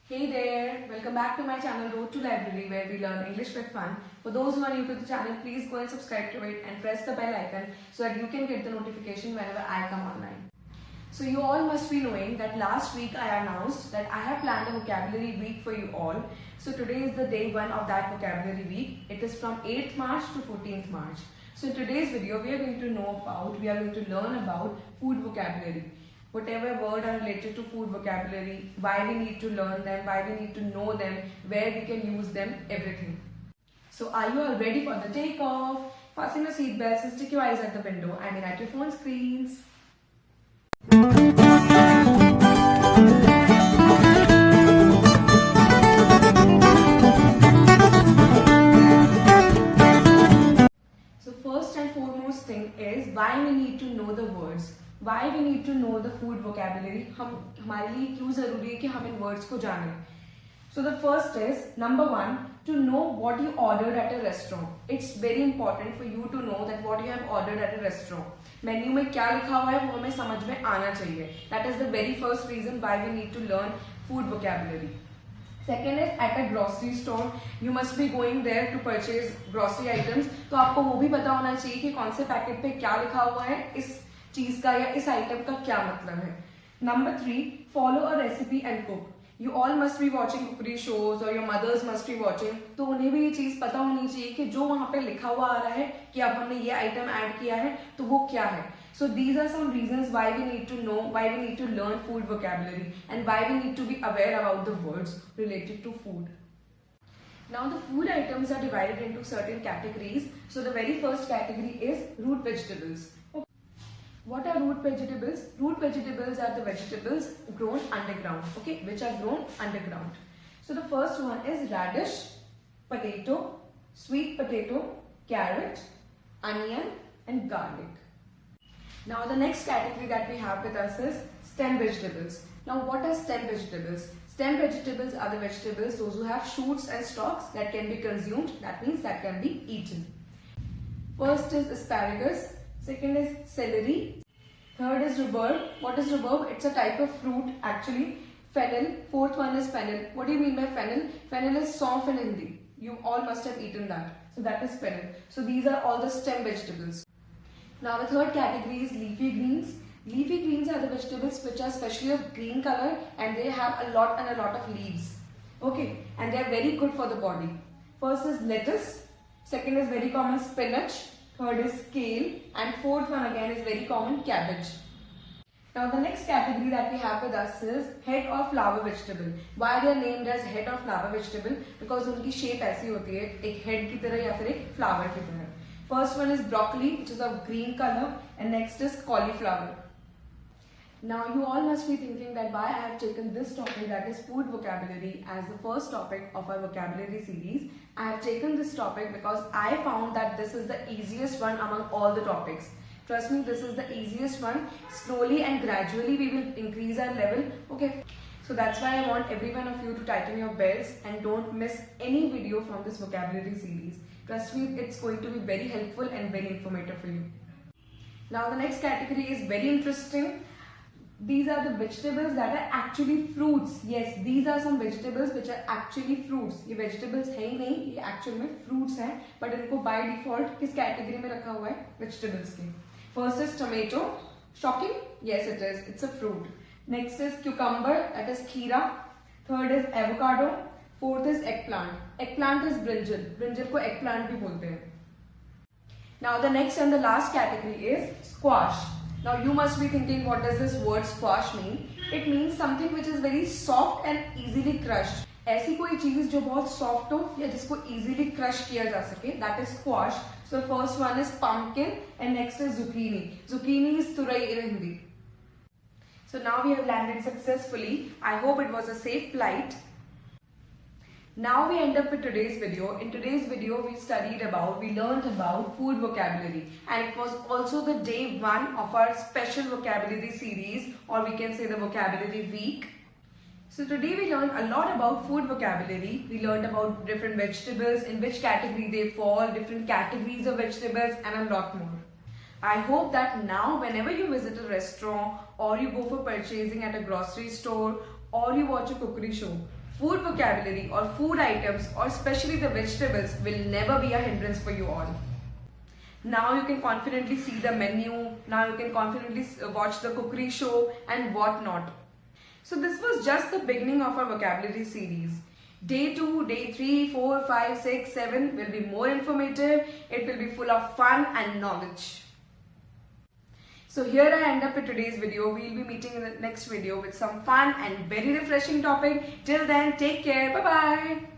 Hey there, welcome back to my channel Road to Library where we learn English with fun. For those who are new to the channel, please go and subscribe to it and press the bell icon so that you can get the notification whenever I come online. So you all must be knowing that last week I announced that I have planned a vocabulary week for you all. So today is the day 1 of that vocabulary week. It is from 8th March to 14th March. So in today's video we are going to learn about food vocabulary. Whatever word are related to food vocabulary, why we need to learn them, why we need to know them, where we can use them, everything. So are you all ready for the takeoff? Fasten your seatbelts and stick your eyes at the window and at your phone screens. So first and foremost thing is why we need to know the words. Why we need to know the food vocabulary? हमारे लिए क्यों जरूरी है कि हम इन words को जानें? So the first is number 1 to know what you ordered at a restaurant. It's very important for you to know that what you have ordered at a restaurant. Menu में क्या लिखा हुआ है वो हमें समझ में आना चाहिए. That is the very first reason why we need to learn food vocabulary. Second is at a grocery store. You must be going there to purchase grocery items. तो आपको वो भी पता होना चाहिए कि कौन से पैकेट पे क्या लिखा हुआ है, इस चीज का या इस आइटम का क्या मतलब है. Number 3, follow a recipe and cook. You all must be watching cookery shows or your mothers must be watching. तो उन्हें भी ये चीज पता होनी चाहिए कि जो वहां पे लिखा हुआ आ रहा है कि अब हमने ये आइटम ऐड किया है तो वो क्या है. So these are some reasons why we need to know, why we need to learn food vocabulary and why we need to be aware about the words related to food. Now the food items are divided into certain categories. So the very first category is root vegetables. What are root vegetables? Root vegetables are the vegetables grown underground, okay, which are grown underground. So the first one is radish, potato, sweet potato, carrot, onion and garlic. Now the next category that we have with us is stem vegetables. Now what are stem vegetables? Stem vegetables are the vegetables those who have shoots and stalks that can be consumed, that means that can be eaten. First is asparagus. Second is celery. Third is rhubarb. What is rhubarb? It's a type of fruit actually. Fennel. Fourth one is fennel. What do you mean by fennel? Fennel is saunf in Hindi. You all must have eaten that. So that is fennel. So these are all the stem vegetables. Now the third category is leafy greens. Leafy greens are the vegetables which are especially of green color and they have a lot of leaves. Okay, and they are very good for the body. First is lettuce. Second is very common spinach. Third is kale and fourth one again is very common cabbage. Now the next category that we have with us is head or flower vegetable. Why they are named as head or flower vegetable? Because उनकी shape ऐसी होती है, एक head की तरह या फिर एक flower की तरह. First one is broccoli, which is of green color, and next is cauliflower. Now you all must be thinking that why I have taken this topic, that is food vocabulary, as the first topic of our vocabulary series. I have taken this topic because I found that this is the easiest one among all the topics. Trust me, this is the easiest one. Slowly and gradually we will increase our level. Okay. So that's why I want every one of you to tighten your belts and don't miss any video from this vocabulary series. Trust me, it's going to be very helpful and very informative for you. Now the next category is very interesting. These are the vegetables that are actually fruits. Yes, these are some vegetables which are actually fruits. ये vegetables है ही नहीं, ये actual में fruits हैं, but इनको by default किस category में रखा हुआ है? Vegetables के. First is tomato. Shocking? Yes, it is. It's a fruit. Next is cucumber. That is kheera. Third is avocado. Fourth is eggplant. Eggplant is brinjal. Brinjal को eggplant भी बोलते हैं. Now the next and the last category is squash. Now you must be thinking, what does this word squash mean? It means something which is very soft and easily crushed. ऐसी कोई चीज जो बहुत soft हो या जिसको easily crush किया जा सके, that is squash. So first one is pumpkin and next is zucchini. Zucchini is तुरई in Hindi. So now we have landed successfully. I hope it was a safe flight. Now we end up with today's video. In today's video we learned about food vocabulary, and it was also the day 1 of our special vocabulary series, or we can say the vocabulary week. So today we learned a lot about food vocabulary. We learned about different vegetables, in which category they fall, different categories of vegetables and a lot more. I hope that now whenever you visit a restaurant or you go for purchasing at a grocery store or you watch a cookery show, food vocabulary or food items, or especially the vegetables, will never be a hindrance for you all. Now you can confidently see the menu, now you can confidently watch the cookery show and whatnot. So this was just the beginning of our vocabulary series. Day 2, day 3, 4, 5, 6, 7 will be more informative. It will be full of fun and knowledge. So here I end up with today's video. We will be meeting in the next video with some fun and very refreshing topic. Till then, take care. Bye-bye.